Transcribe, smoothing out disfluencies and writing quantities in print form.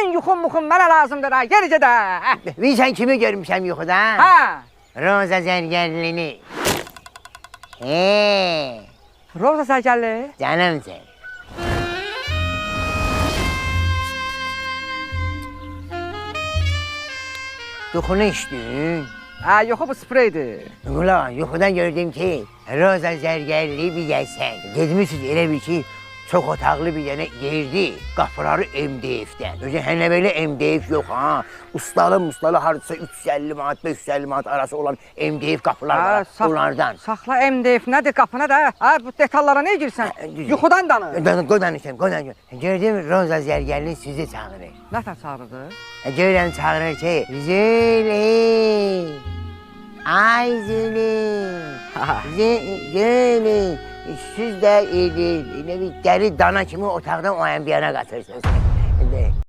Sənin yuxun muxun mənə lazımdır ha, gericə də. Bilsən kimi görmüşəm yuxuda? Ha, Roza Zərgərlini. Roza Sərgərli. Canım sen. Yuxunu içdin? Ha, yoxu bu spreydir. Ulan yuxudan gördüm ki, Roza Zərgərli bir gəlsən. Gezmişsiniz elə bir ki, çox otaqlı bir dənə yerdi, qapıları MDF-dən. Özü hələ belə MDF yox ha. Ustalı hardasa 350 manat, 550 manat arası olan MDF qapılar var, onlardan. Saxla MDF nədir qapına da? Ha, bu detallara ne girsən? Yuxudan danış. Qodanışım. Gördüm Roza Zərgərli sizi çağırır. Nətər çağırdı? Görürəm çağırır ki, Züleyh, ay Züleyh, siz də elə bir dəli dana kimi otaqdan o yan bir yana qatırsınız.